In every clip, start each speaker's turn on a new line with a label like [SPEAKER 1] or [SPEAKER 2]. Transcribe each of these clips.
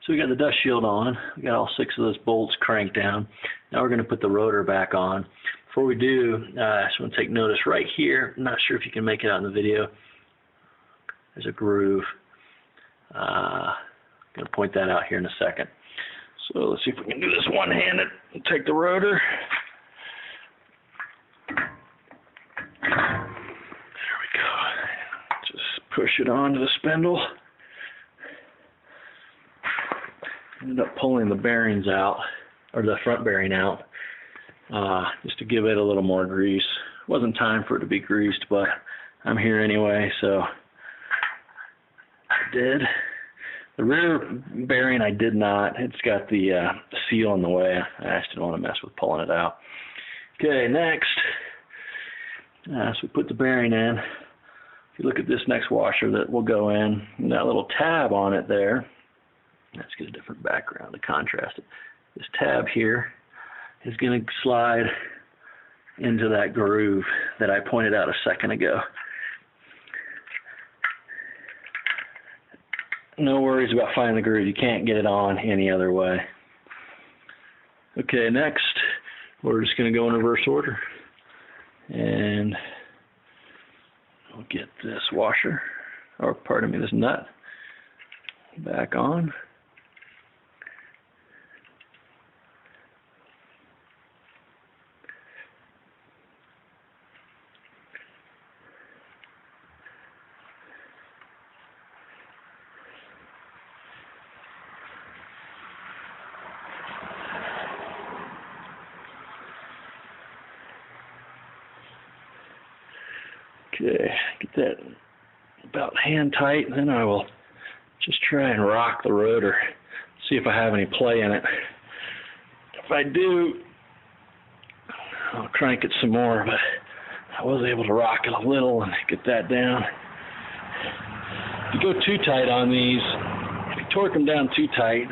[SPEAKER 1] So we got the dust shield on. We got all 6 of those bolts cranked down. Now we're going to put the rotor back on. Before we do, I just want to take notice right here. I'm not sure if you can make it out in the video. There's a groove. I'm going to point that out here in a second. So let's see if we can do this one-handed and take the rotor. There we go. Just push it onto the spindle. Ended up pulling the bearings out, or the front bearing out, just to give it a little more grease. It wasn't time for it to be greased, but I'm here anyway, so I did. The rear bearing I did not. It's got the seal in the way. I just didn't want to mess with pulling it out. Okay, next, so we put the bearing in. If you look at this next washer that will go in, and that little tab on it there, let's get a different background to contrast it. This tab here is going to slide into that groove that I pointed out a second ago. No worries about finding the groove. You can't get it on any other way. Okay, next, we're just going to go in reverse order. And we'll get this washer, or pardon me, this nut back on. Okay, get that about hand tight, and then I will just try and rock the rotor, see if I have any play in it. If I do, I'll crank it some more, but I was able to rock it a little and get that down. If you go too tight on these, if you torque them down too tight,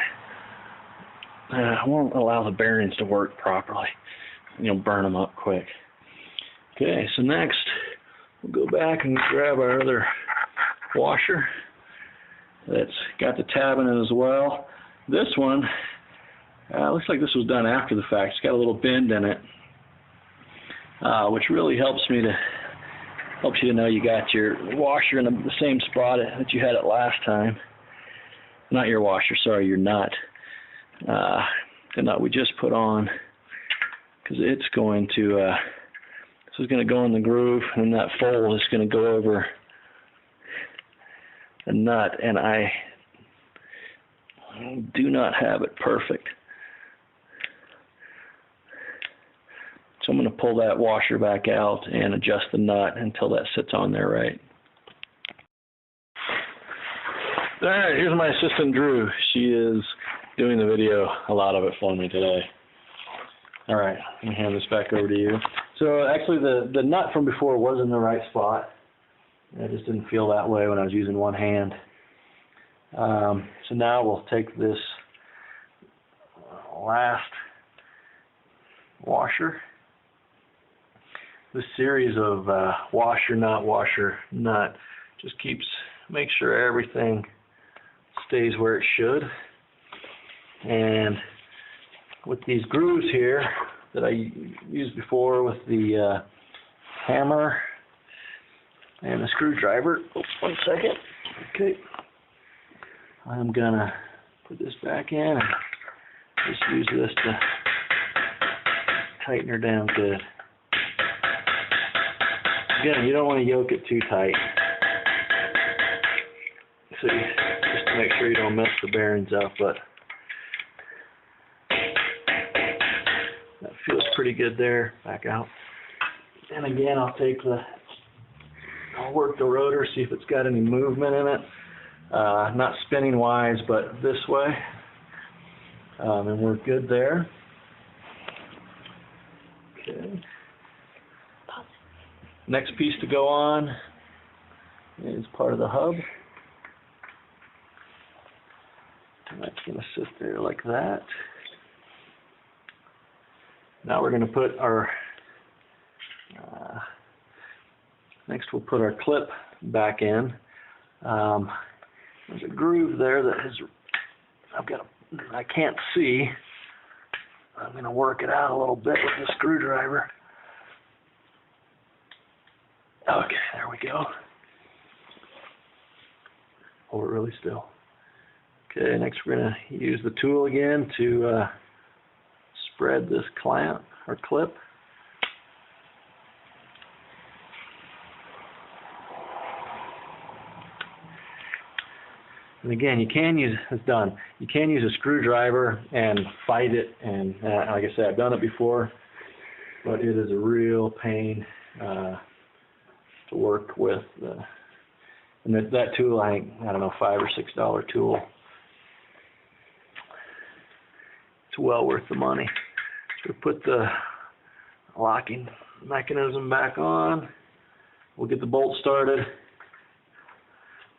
[SPEAKER 1] I won't allow the bearings to work properly. You'll burn them up quick. Okay, so next, we'll go back and grab our other washer that's got the tab in it as well. This one, looks like this was done after the fact. It's got a little bend in it, which really helps you to know you got your washer in the same spot that you had it last time. Not your washer, sorry, your nut. The nut we just put on, because it's going to this is going to go in the groove, and that fold is going to go over the nut, and I do not have it perfect. So I'm going to pull that washer back out and adjust the nut until that sits on there right. All right, here's my assistant Drew. She is doing the video, a lot of it for me today. All right, let me hand this back over to you. So actually the nut from before was in the right spot. I just didn't feel that way when I was using one hand. So now we'll take this last washer. This series of washer, nut just makes sure everything stays where it should. And with these grooves here that I used before with the hammer and the screwdriver. Oops, one second. Okay. I'm gonna put this back in and just use this to tighten her down good. Again, you don't want to yoke it too tight. So just to make sure you don't mess the bearings up, but that feels pretty good there. Back out. And again, I'll work the rotor, see if it's got any movement in it. Not spinning wise, but this way. And we're good there. Okay. Next piece to go on is part of the hub. And that's going to sit there like that. Now we're going to put our, next we'll put our clip back in. There's a groove there that has I can't see. I'm going to work it out a little bit with the screwdriver. Okay, there we go. Hold it really still. Okay, next we're going to use the tool again to spread this clamp or clip. And again, you can use, it's done. You can use a screwdriver and fight it, and like I said, I've done it before, but it is a real pain to work with. And that tool, I don't know, $5 or $6 tool. It's well worth the money. So put the locking mechanism back on. We'll get the bolt started.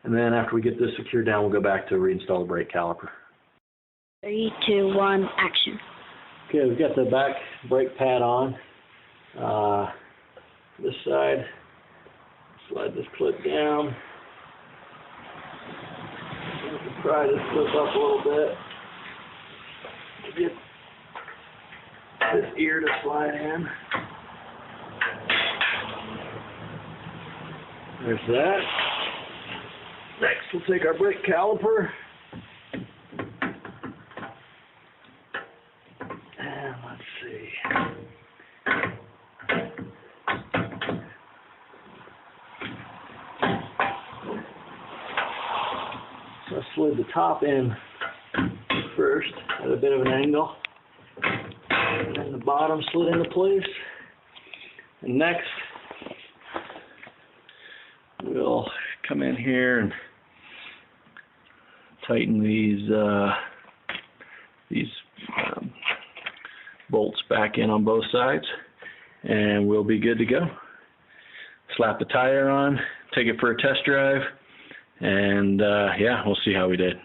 [SPEAKER 1] And then after we get this secured down, we'll go back to reinstall the brake caliper.
[SPEAKER 2] 3, 2, 1, action.
[SPEAKER 1] Okay, we've got the back brake pad on. This side, slide this clip down. Pry this clip up a little bit to get this ear to slide in. There's that. Next, we'll take our brake caliper and let's see. So I slid the top in first at a bit of an angle, and then the bottom slid into place. And next, we'll come in here and tighten these bolts back in on both sides, and we'll be good to go. Slap the tire on, take it for a test drive, and yeah, we'll see how we did.